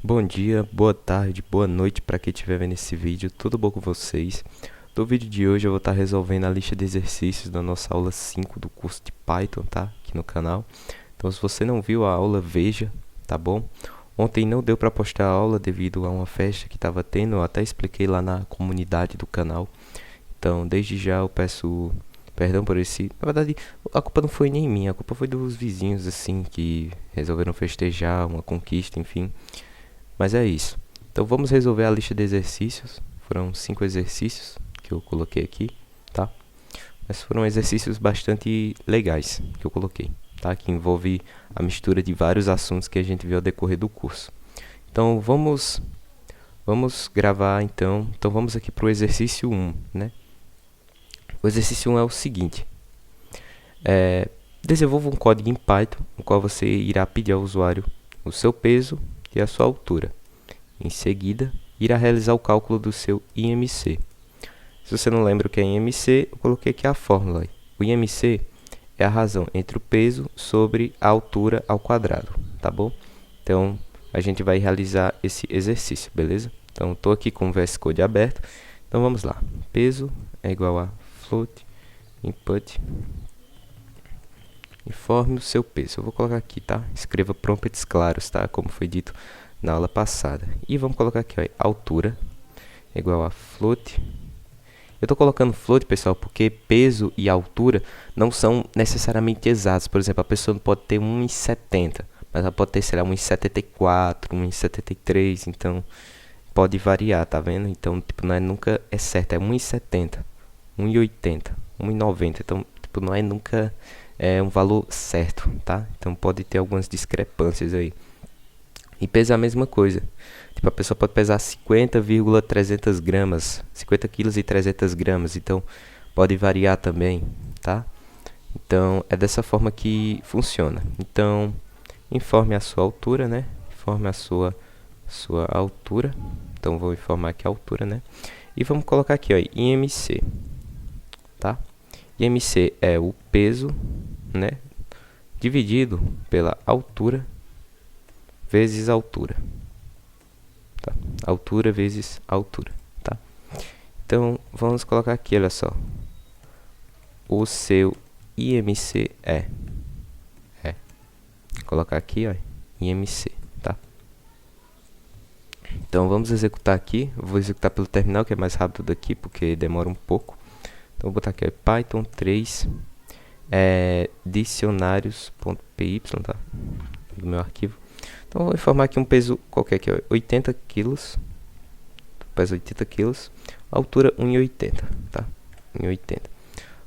Bom dia, boa tarde, boa noite para quem estiver vendo esse vídeo, tudo bom com vocês? No vídeo de hoje eu vou estar resolvendo a lista de exercícios da nossa aula 5 do curso de Python, tá? Aqui no canal. Então se você não viu a aula, veja, tá bom? Ontem não deu para postar a aula devido a uma festa que estava tendo, eu até expliquei lá na comunidade do canal. Então desde já eu peço perdão por esse... Na verdade, a culpa não foi nem minha, a culpa foi dos vizinhos, assim, que resolveram festejar uma conquista, enfim. Mas é isso. Então vamos resolver a lista de exercícios. Foram 5 exercícios que eu coloquei aqui, tá? Mas foram exercícios bastante legais que eu coloquei, tá? Que envolve a mistura de vários assuntos que a gente viu ao decorrer do curso. Então vamos gravar então. Então vamos aqui para o exercício 1, né? O exercício 1 é o seguinte. Desenvolva um código em Python, no qual você irá pedir ao usuário o seu peso e a sua altura. Em seguida, irá realizar o cálculo do seu IMC. Se você não lembra o que é IMC, eu coloquei aqui a fórmula. O IMC é a razão entre o peso sobre a altura ao quadrado, tá bom? Então, a gente vai realizar esse exercício, beleza? Então, estou aqui com o VS Code aberto. Então, vamos lá. Peso é igual a float input. Informe o seu peso. Eu vou colocar aqui, tá? Escreva prompts claros, tá? Como foi dito na aula passada. E vamos colocar aqui, ó, altura é igual a float. Eu estou colocando float, pessoal, porque peso e altura não são necessariamente exatos. Por exemplo, a pessoa não pode ter 1,70, mas ela pode ter, sei lá, 1,74, 1,73, então pode variar, tá vendo? Então, tipo, não é nunca é certo, é 1,70, 1,80, 1,90, então, tipo, não é nunca um valor certo, tá? Então pode ter algumas discrepâncias aí. E peso é a mesma coisa. Tipo, a pessoa pode pesar 50,300 gramas, 50 quilos e 300 gramas. Então, pode variar também, tá? Então, é dessa forma que funciona. Então, informe a sua altura, né? Informe a sua altura. Então, vou informar aqui a altura, né? E vamos colocar aqui, ó, IMC, tá? IMC é o peso, né? Dividido pela altura vezes altura, tá? Altura vezes altura, tá? Então vamos colocar aqui, olha só. O seu IMC é colocar aqui, ó, IMC, tá? Então vamos executar aqui. Eu vou executar pelo terminal, que é mais rápido daqui, porque demora um pouco. Então vou botar aqui, ó, Python 3 dicionários.py, tá? Do meu arquivo. Então, vou informar aqui um peso qualquer, aqui, ó, 80 quilos. Pesa 80 quilos. Altura 1,80, tá? 1,80.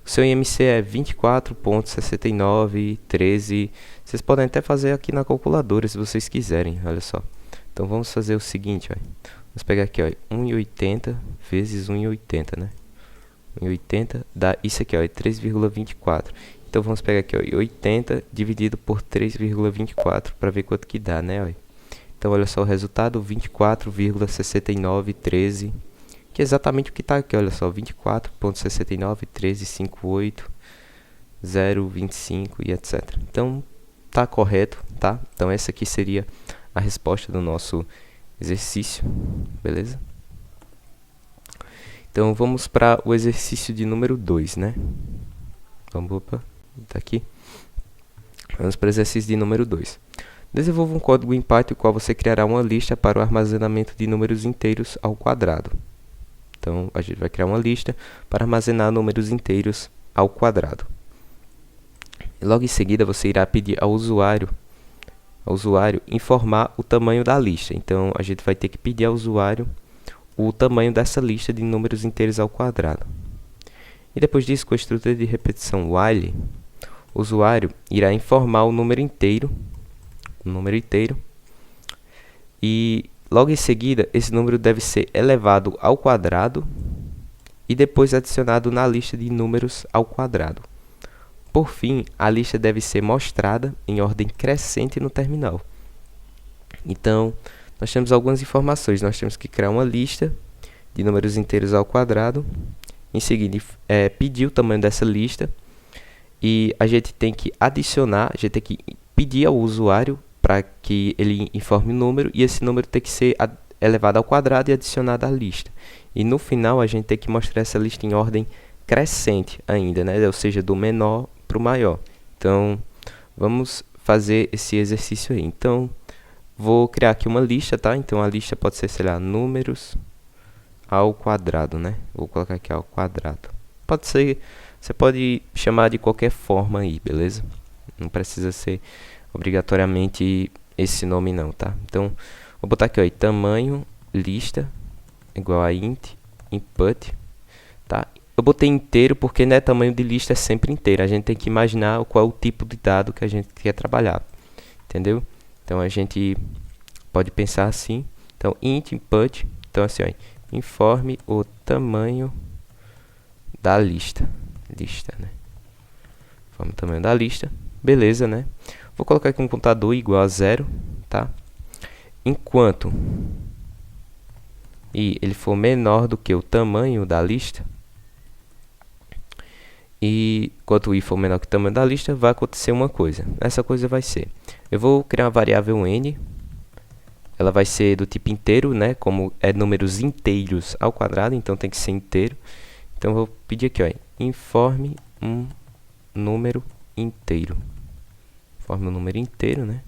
O seu IMC é 24,6913. Vocês podem até fazer aqui na calculadora, se vocês quiserem, olha só. Então, vamos fazer o seguinte, ó. Vamos pegar aqui, ó, 1,80 vezes 1,80, né? 1,80 dá isso aqui, ó, é 3,24. Então vamos pegar aqui, ó, 80 dividido por 3,24 para ver quanto que dá, né? Ó. Então olha só o resultado, 24,6913, que é exatamente o que está aqui, olha só, 24,691358,025 e etc. Então tá correto, tá? Então essa aqui seria a resposta do nosso exercício, beleza? Então vamos para o exercício de número 2, né? Vamos, tá aqui. Vamos para o exercício de número 2. Desenvolva um código em Python, qual você criará uma lista para o armazenamento de números inteiros ao quadrado. Então a gente vai criar uma lista para armazenar números inteiros ao quadrado. E logo em seguida você irá pedir ao usuário informar o tamanho da lista. Então a gente vai ter que pedir ao usuário o tamanho dessa lista de números inteiros ao quadrado. E depois disso, com a estrutura de repetição while, o usuário irá informar o número inteiro, e logo em seguida esse número deve ser elevado ao quadrado e depois adicionado na lista de números ao quadrado. Por fim, a lista deve ser mostrada em ordem crescente no terminal. Então, nós temos algumas informações. Nós temos que criar uma lista de números inteiros ao quadrado. Em seguida, pedir o tamanho dessa lista. E a gente tem que adicionar, a gente tem que pedir ao usuário para que ele informe o número, e esse número tem que ser elevado ao quadrado e adicionado à lista. E no final a gente tem que mostrar essa lista em ordem crescente ainda, né? Ou seja, do menor para o maior. Então, vamos fazer esse exercício aí. Então, vou criar aqui uma lista, tá? Então, a lista pode ser, sei lá, números ao quadrado, né? Vou colocar aqui ao quadrado. Pode ser, você pode chamar de qualquer forma aí, beleza? Não precisa ser obrigatoriamente esse nome não, tá? Então, vou botar aqui, ó, tamanho lista igual a int input, tá? Eu botei inteiro porque, né, tamanho de lista é sempre inteiro. A gente tem que imaginar qual é o tipo de dado que a gente quer trabalhar, entendeu? Então, a gente pode pensar assim. Então, int input, então assim, ó, informe o tamanho da lista, né? Informe o tamanho da lista, beleza, né? Vou colocar aqui um contador igual a 0, tá? Enquanto ele for menor do que o tamanho da lista, e enquanto i for menor que o tamanho da lista, vai acontecer uma coisa. Essa coisa vai ser, eu vou criar uma variável n, ela vai ser do tipo inteiro, né? Como é números inteiros ao quadrado, então tem que ser inteiro. Então eu vou pedir aqui, ó, informe um número inteiro. Informe um número inteiro, né?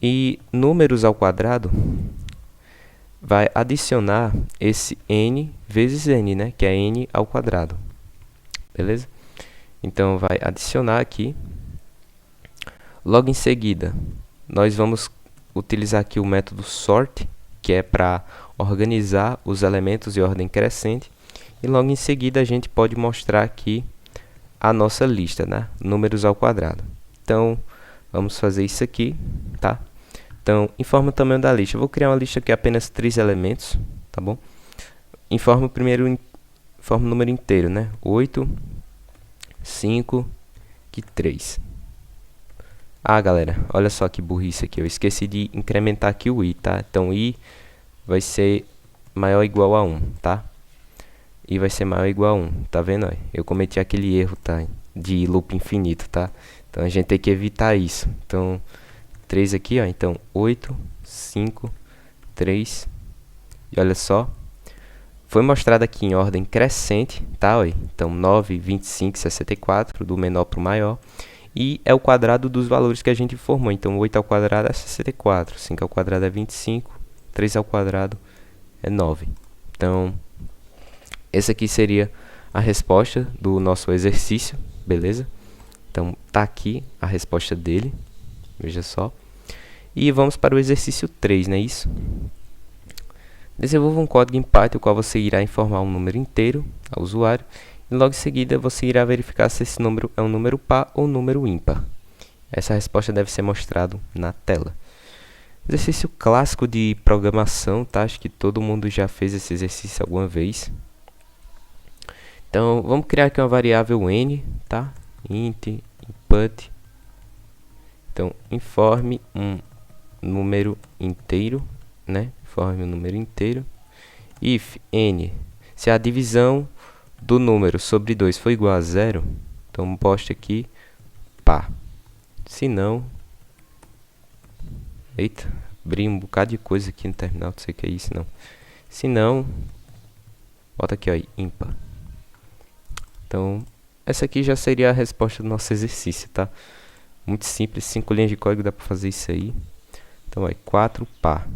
E números ao quadrado vai adicionar esse n vezes n, né? Que é n ao quadrado. Beleza? Então vai adicionar aqui. Logo em seguida, nós vamos utilizar aqui o método sort, que é para organizar os elementos em ordem crescente. E logo em seguida a gente pode mostrar aqui a nossa lista, né? Números ao quadrado. Então, vamos fazer isso aqui, tá? Então, informa o tamanho da lista. Eu vou criar uma lista que é apenas 3 elementos, tá bom? Informa o número inteiro, né? 8, 5 e 3. Ah, galera, olha só que burrice aqui. Eu esqueci de incrementar aqui o i, tá? Então, i vai ser maior ou igual a 1, tá? I vai ser maior ou igual a 1, tá vendo? Eu cometi aquele erro, tá? De loop infinito, tá? Então, a gente tem que evitar isso. Então, 3 aqui, ó. Então, 8, 5, 3. E olha só. Foi mostrado aqui em ordem crescente, tá? Então, 9, 25, 64, do menor para o maior. E é o quadrado dos valores que a gente formou. Então, 8 ao quadrado é 64, 5 ao quadrado é 25, 3 ao quadrado é 9. Então, essa aqui seria a resposta do nosso exercício, beleza? Então, tá aqui a resposta dele, veja só. E vamos para o exercício 3, não é isso? Desenvolva um código em Python, o qual você irá informar um número inteiro ao usuário. E logo em seguida, você irá verificar se esse número é um número par ou um número ímpar. Essa resposta deve ser mostrada na tela. Exercício clássico de programação, tá? Acho que todo mundo já fez esse exercício alguma vez. Então, vamos criar aqui uma variável n, tá? Int, input. Então, informe um número inteiro, né? Informe um número inteiro. If n, se a divisão do número sobre 2 for igual a 0, então poste aqui par. Se não, eita, abri um bocado de coisa aqui no terminal, não sei o que é isso não. Se não, bota aqui, ó, ímpar. Então, essa aqui já seria a resposta do nosso exercício, tá? Muito simples, 5 linhas de código dá para fazer isso aí. Então, ó, 4 par,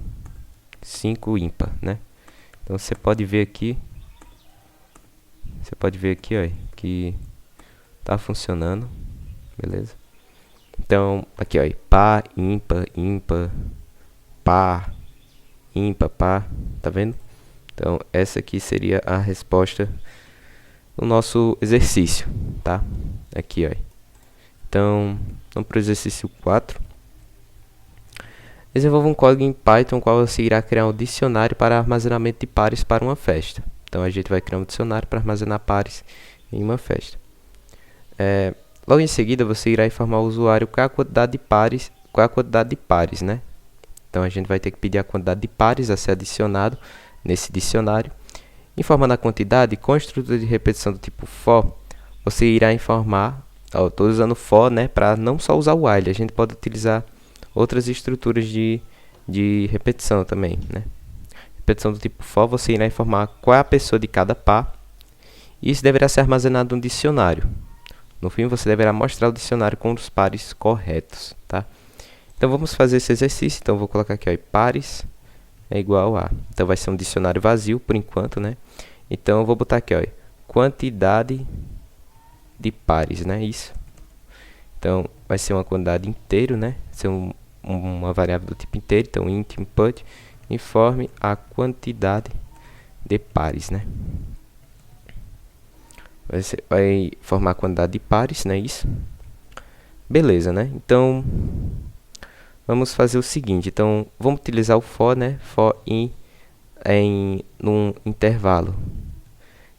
5 ímpar, né? Então, você pode ver aqui, ó, que tá funcionando, beleza? Então, aqui, ó, par, ímpar, ímpar, par, ímpar, par, tá vendo? Então, essa aqui seria a resposta do nosso exercício, tá? Aqui, ó. Então, vamos para o exercício 4. Desenvolva um código em Python, qual você irá criar um dicionário para armazenamento de pares para uma festa. Então, a gente vai criar um dicionário para armazenar pares em uma festa. Logo em seguida, você irá informar o usuário qual é a quantidade de pares, né? Então, a gente vai ter que pedir a quantidade de pares a ser adicionado nesse dicionário. Informando a quantidade, com a estrutura de repetição do tipo for, você irá informar, estou usando for, né, para não só usar o while, a gente pode utilizar outras estruturas de repetição também, né? Repetição do tipo for, você irá informar qual é a pessoa de cada par. Isso deverá ser armazenado no dicionário. No fim, você deverá mostrar o dicionário com os pares corretos, tá? Então, vamos fazer esse exercício. Então, vou colocar aqui, ó, pares é igual a... Então, vai ser um dicionário vazio, por enquanto, né? Então, eu vou botar aqui, ó, quantidade de pares, né? Isso. Então, vai ser uma quantidade inteiro, né? Vai ser uma variável do tipo inteiro. Então, int input informe a quantidade de pares, né? Vai formar a quantidade de pares, né? Isso. Beleza, né? Então, vamos fazer o seguinte. Então, vamos utilizar o for, né? For num intervalo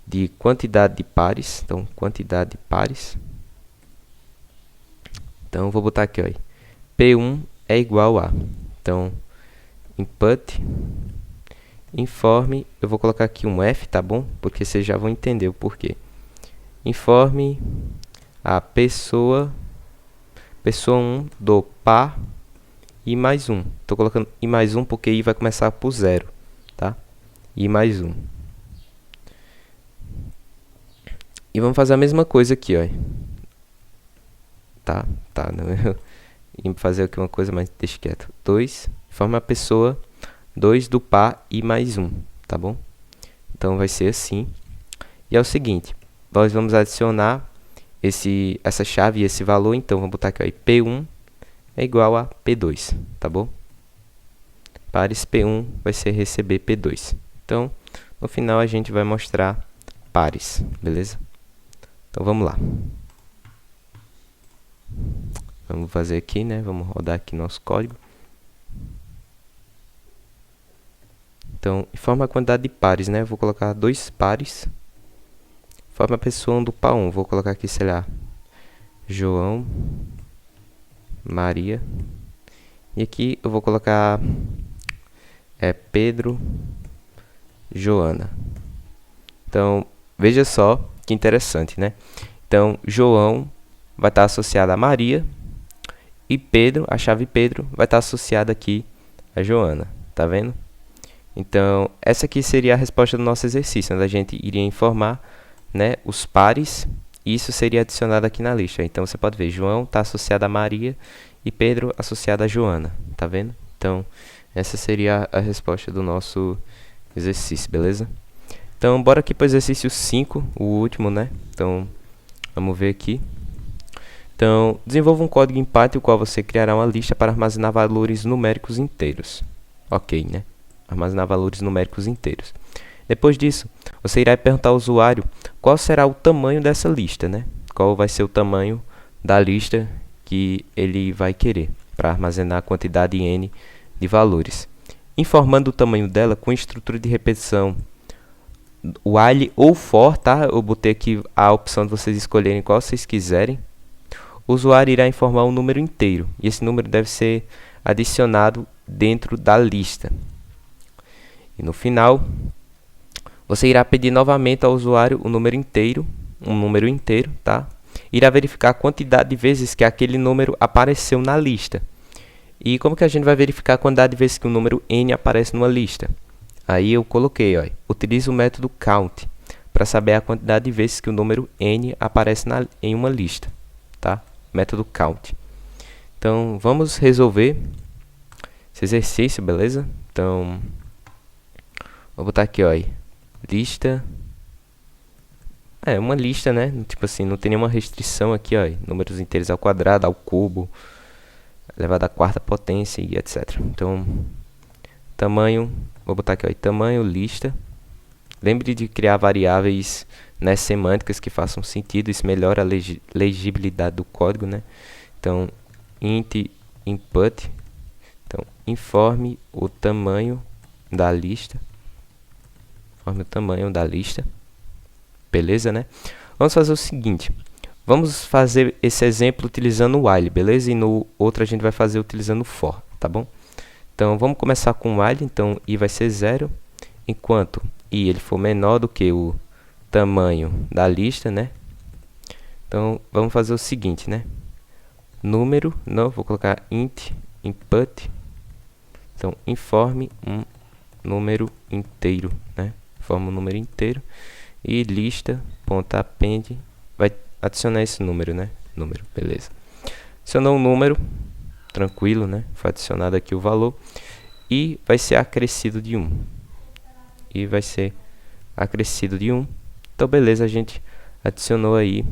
de quantidade de pares. Então, quantidade de pares. Então, vou botar aqui, ó, P1 é igual a... Então, input informe... Eu vou colocar aqui um F, tá bom? Porque vocês já vão entender o porquê. Informe a pessoa 1 do par I mais 1. Estou colocando I mais 1 porque I vai começar por 0, tá? I mais 1. E vamos fazer a mesma coisa aqui, ó. Tá. Ia fazer aqui uma coisa, mas deixa quieto. 2, informe a pessoa 2 do par I mais 1, tá bom? Então, vai ser assim. E é o seguinte, nós vamos adicionar essa chave e esse valor. Então, vamos botar aqui, ó, P1 é igual a P2, tá bom? Pares P1 vai ser receber P2. Então, no final, a gente vai mostrar pares, beleza? Então, vamos lá. Vamos fazer aqui, né? Vamos rodar aqui nosso código. Então, informa a quantidade de pares, né? Eu vou colocar 2 pares. Informa a pessoa 1 do par 1. Vou colocar aqui, sei lá, João, Maria. E aqui eu vou colocar Pedro, Joana. Então, veja só que interessante, né? Então, João vai estar associado a Maria e Pedro, a chave Pedro, vai estar associada aqui a Joana. Tá vendo? Então, essa aqui seria a resposta do nosso exercício, onde a gente iria informar, né, os pares, e isso seria adicionado aqui na lista. Então, você pode ver, João está associado a Maria e Pedro associado a Joana. Tá vendo? Então, essa seria a resposta do nosso exercício, beleza? Então, bora aqui para o exercício 5, o último, né? Então, vamos ver aqui. Então, desenvolva um código em Python, o qual você criará uma lista para armazenar valores numéricos inteiros. Ok, né? Armazenar valores numéricos inteiros. Depois disso, você irá perguntar ao usuário qual será o tamanho dessa lista, né? Qual vai ser o tamanho da lista que ele vai querer para armazenar a quantidade n de valores. Informando o tamanho dela com estrutura de repetição while ou for, tá? Eu botei aqui a opção de vocês escolherem qual vocês quiserem. O usuário irá informar um número inteiro, e esse número deve ser adicionado dentro da lista. E no final, você irá pedir novamente ao usuário um número inteiro, tá? Irá verificar a quantidade de vezes que aquele número apareceu na lista. E como que a gente vai verificar a quantidade de vezes que o número n aparece numa lista? Aí eu coloquei, ó, utilize o método count para saber a quantidade de vezes que o número n aparece em uma lista, tá? Método count. Então, vamos resolver esse exercício, beleza? Então, vou botar aqui, ó, lista. Uma lista, né? Tipo assim, não tem nenhuma restrição aqui, ó. Números inteiros ao quadrado, ao cubo, elevado à quarta potência e etc. Então, tamanho, vou botar aqui, ó, tamanho, lista. Lembre de criar variáveis, né, semânticas que façam sentido, isso melhora a legibilidade do código, né? Então, int input, então, informe o tamanho da lista. Informe o tamanho da lista. Beleza, né? Vamos fazer o seguinte. Vamos fazer esse exemplo utilizando o while, beleza? E no outro a gente vai fazer utilizando o for, tá bom? Então, vamos começar com o while. Então, i vai ser 0, enquanto i ele for menor do que o tamanho da lista, né? Então, vamos fazer o seguinte, né? Número, não, vou colocar int input. Então, informe um número inteiro, né? Informa um número inteiro. E lista.append vai adicionar esse número, né? Número, beleza. Adicionou um número, tranquilo, né? Foi adicionado aqui o valor. E vai ser acrescido de 1. E vai ser acrescido de 1. Então, beleza, a gente adicionou aí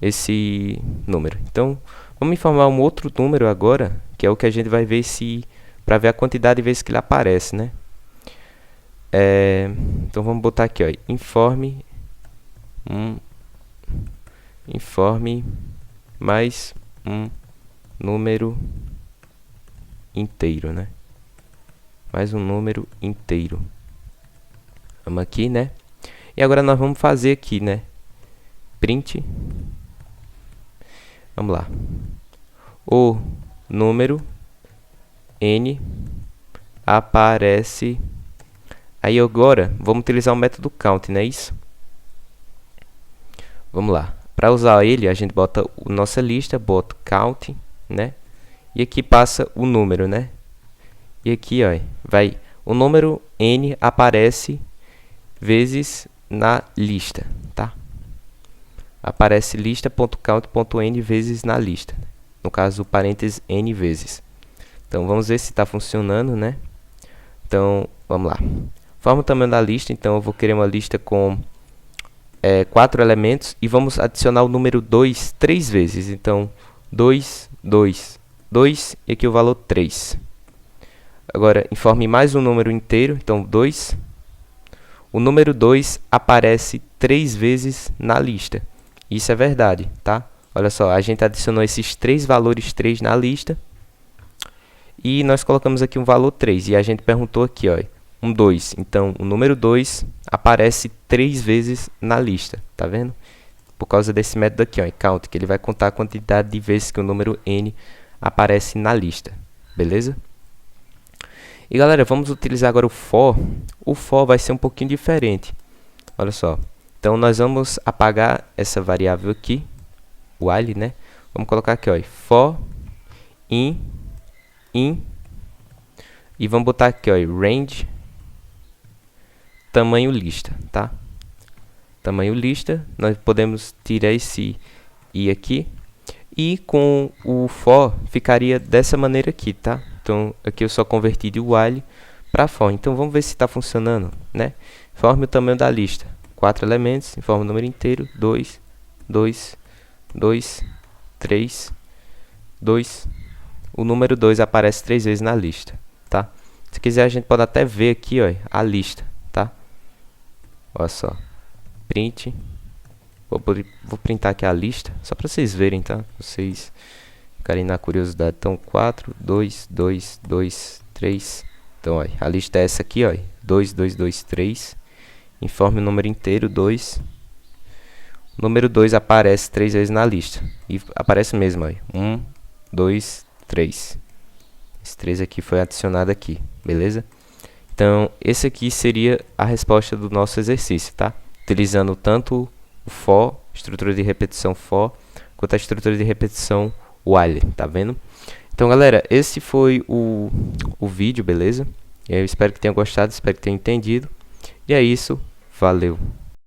esse número. Então, vamos informar um outro número agora, que é o que a gente vai ver se para ver a quantidade de vezes que ele aparece, né? Então vamos botar aqui, ó, informe mais um número inteiro, né? Mais um número inteiro. Vamos aqui, né? E agora nós vamos fazer aqui, né? Print. Vamos lá. O número n aparece. Aí agora vamos utilizar o método count, não é isso? Vamos lá. Para usar ele, a gente bota a nossa lista, bota count, né? E aqui passa o número, né? E aqui, ó, vai o número n aparece vezes na lista, tá? Aparece lista.count.n vezes na lista. No caso, parênteses n vezes. Então, vamos ver se está funcionando, né? Então, vamos lá. Forma o tamanho da lista. Então, eu vou querer uma lista com 4 elementos. E vamos adicionar o número 2 3 vezes. Então, 2, 2, 2 e aqui o valor 3. Agora, informe mais um número inteiro. Então, 2. O número 2 aparece 3 vezes na lista. Isso é verdade, tá? Olha só, a gente adicionou esses 3 valores 3 na lista. E nós colocamos aqui um valor 3. E a gente perguntou aqui, ó, um 2. Então, o número 2 aparece 3 vezes na lista. Tá vendo? Por causa desse método aqui, ó, count, que ele vai contar a quantidade de vezes que o número n aparece na lista. Beleza? E galera, vamos utilizar agora o for. O for vai ser um pouquinho diferente. Olha só. Então, nós vamos apagar essa variável aqui, o while, né? Vamos colocar aqui, ó, for in e vamos botar aqui, ó, range tamanho lista, tá? Tamanho lista, nós podemos tirar esse i aqui e com o for ficaria dessa maneira aqui, tá? Então aqui eu só converti de while para for. Então vamos ver se está funcionando, né? Informe o tamanho da lista, 4 elementos, informa o número inteiro, 2, 2, 2, 3, 2. O número 2 aparece 3 vezes na lista, tá? Se quiser, a gente pode até ver aqui, ó, a lista, tá? Olha só. Print. Vou printar aqui a lista, só para vocês verem, tá? Vocês ficarem na curiosidade. Então, 4, 2, 2, 2, 3. Então, ó, a lista é essa aqui, ó. 2, 2, 2, 3. Informe o número inteiro, 2. O número 2 aparece 3 vezes na lista. E aparece mesmo, ó. 1, 2, 3. Esse 3 aqui foi adicionado aqui, beleza? Então, esse aqui seria a resposta do nosso exercício, tá? Utilizando tanto o for, estrutura de repetição for, quanto a estrutura de repetição while, tá vendo? Então, galera, esse foi o vídeo, beleza? Eu espero que tenham gostado, espero que tenham entendido. E é isso, valeu!